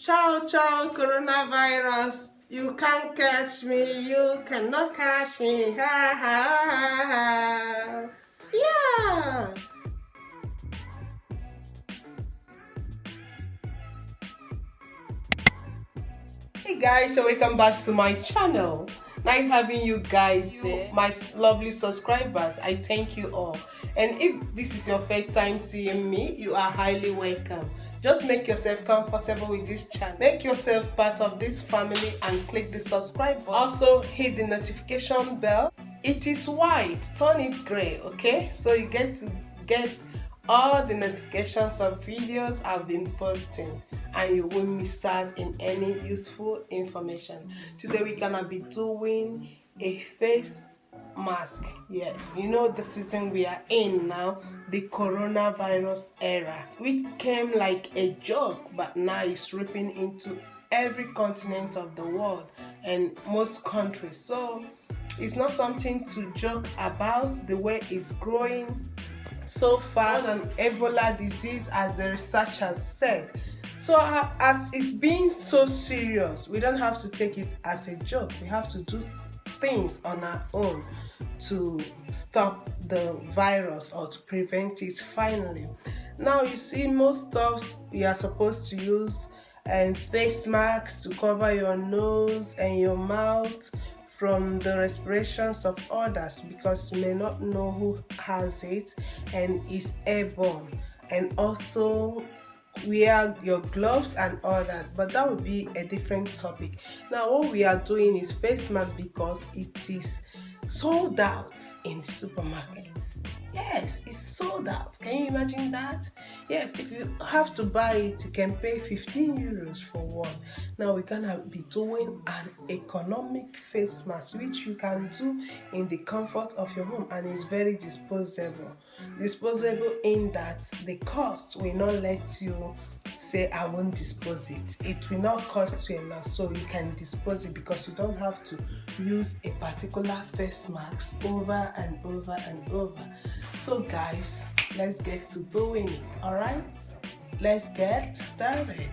Ciao, ciao, coronavirus. You can't catch me. You cannot catch me. Ha ha ha. Yeah. Hey guys, so welcome back to my channel. Nice having you guys there, my lovely subscribers. I thank you all. And if this is your first time seeing me, you are highly welcome. Just make yourself comfortable with this channel. Make yourself part of this family and click the subscribe button. Also hit the notification bell. It is white, turn it gray, okay? So you get to get all the notifications of videos I've been posting and you won't miss out in any useful information. Today we're gonna be doing a face mask. Yes, you know the season we are in now, the coronavirus era, which came like a joke but now is ripping into every continent of the world and most countries. So it's not something to joke about the way it's growing so fast, an Ebola disease, as the researchers said. So as it's being so serious, we don't have to take it as a joke. We have to do things on our own to stop the virus or to prevent it finally. Now you see, most stuffs you are supposed to use and face masks to cover your nose and your mouth from the respirations of others, because you may not know who has it and is airborne. And also wear your gloves and all that, but that would be a different topic. Now what we are doing is face mask because it is sold out in the supermarkets. Yes, it's sold out. Can you imagine that? Yes, if you have to buy it, you can pay 15 euros for one. Now we're gonna be doing an economic face mask which you can do in the comfort of your home, and it's very disposable. Disposable in that the cost will not let you say I won't dispose it. It will not cost you enough, so you can dispose it because you don't have to use a particular face mask over and over and over. So guys, let's get to doing it. All right, let's get started.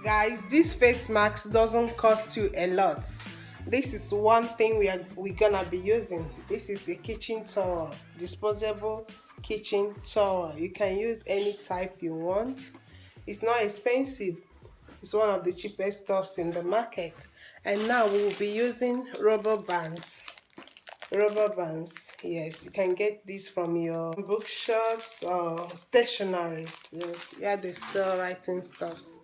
Guys, this face mask doesn't cost you a lot. This is one thing we're gonna be using. This is a kitchen towel, disposable kitchen towel. You can use any type you want. It's not expensive. It's one of the cheapest stuffs in the market. And now we will be using rubber bands. Rubber bands, yes, you can get this from your bookshops or stationaries. Yes, yeah, they sell writing stuffs.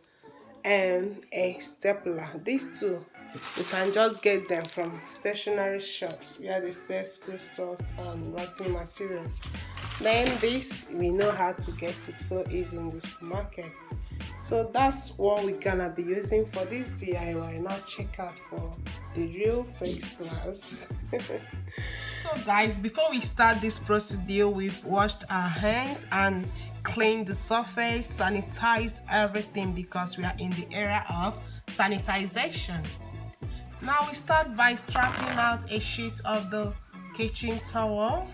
And a stapler. These two, you can just get them from stationery shops where they sell school stuffs and writing materials. Then this, we know how to get it so easy in the supermarket. So that's what we're gonna be using for this DIY. Now check out for the real face mask. So guys, before we start this procedure, we've washed our hands and cleaned the surface, sanitized everything because we are in the era of sanitization. Now we start by strapping out a sheet of the kitchen towel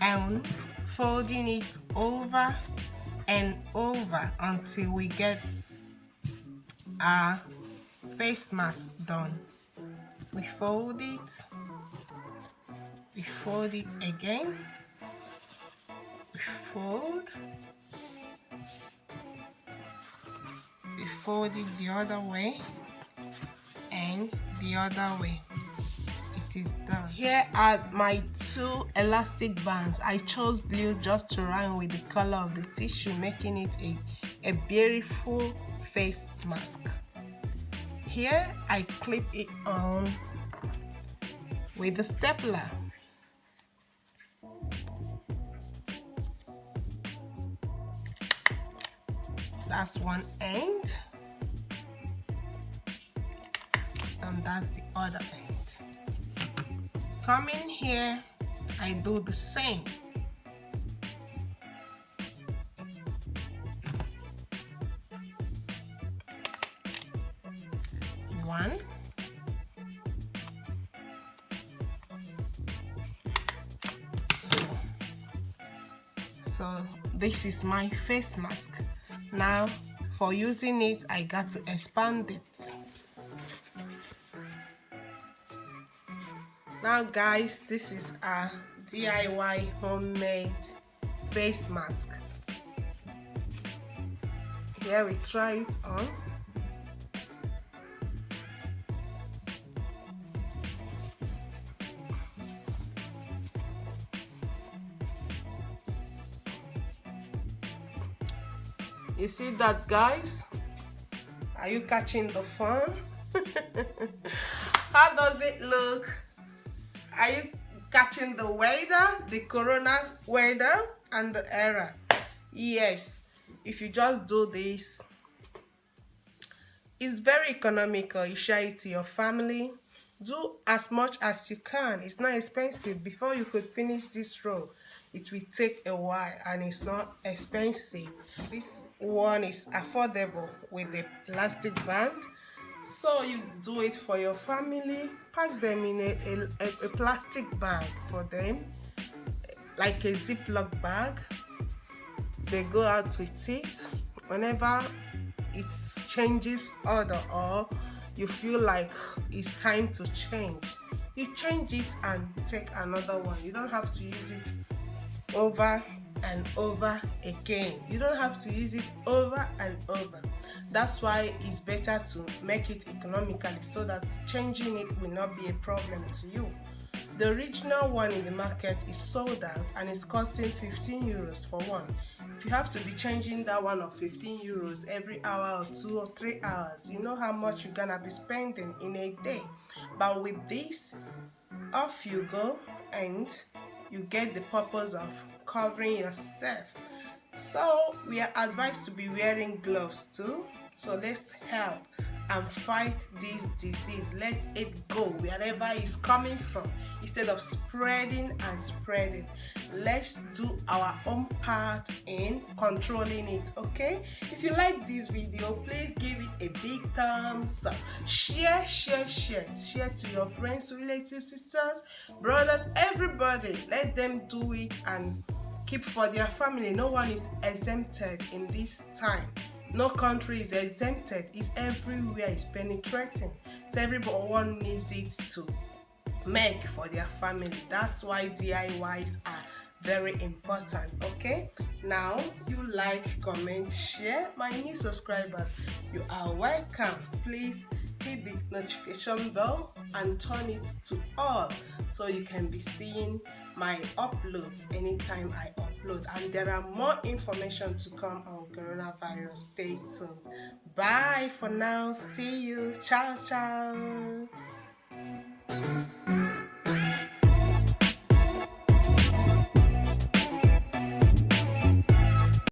and folding it over and over until we get our face mask done. We fold it again, we fold it the other way and the other way. It is done. Here are my two elastic bands. I chose blue just to rhyme with the color of the tissue, making it a beautiful face mask. Here I clip it on with the stapler. That's one end, and that's the other end. Coming here, I do the same. One, two. So this is my face mask. Now for using it, I got to expand it. Now guys, this is a DIY homemade face mask. Here we try it on. You see that, guys? Are you catching the fun? How does it look? Are you catching the weather, the corona weather and the era? Yes, if you just do this, it's very economical. You share it to your family. Do as much as you can. It's not expensive. Before you could finish this roll, it will take a while and it's not expensive. This one is affordable with the plastic band. So you do it for your family. Pack them in a plastic bag for them, like a Ziploc bag. They go out with it. Whenever it changes order or you feel like it's time to change, you change it and take another one. You don't have to use it over and over again. You don't have to use it over and over. That's why it's better to make it economically so that changing it will not be a problem to you. The original one in the market is sold out and it's costing 15 euros for one. If you have to be changing that one of 15 euros every hour or 2 or 3 hours, you know how much you're gonna be spending in a day. But with this, off you go and you get the purpose of covering yourself. So we are advised to be wearing gloves too. So let's help and fight this disease. Let it go wherever it's coming from. Instead of spreading and spreading, let's do our own part in controlling it, okay? If you like this video, please give it a big thumbs up. Share to your friends, relatives, sisters, brothers, everybody. Let them do it and keep for their family. No one is exempted in this time. No country is exempted. It's everywhere. It's penetrating. So everyone needs it to make for their family. That's why DIYs are very important. Okay, now you like, comment, share. My new subscribers, you are welcome. Please hit the notification bell and turn it to all so you can be seeing my uploads anytime I upload. And there are more information to come on coronavirus. Stay tuned. Bye for now. See you. Ciao ciao.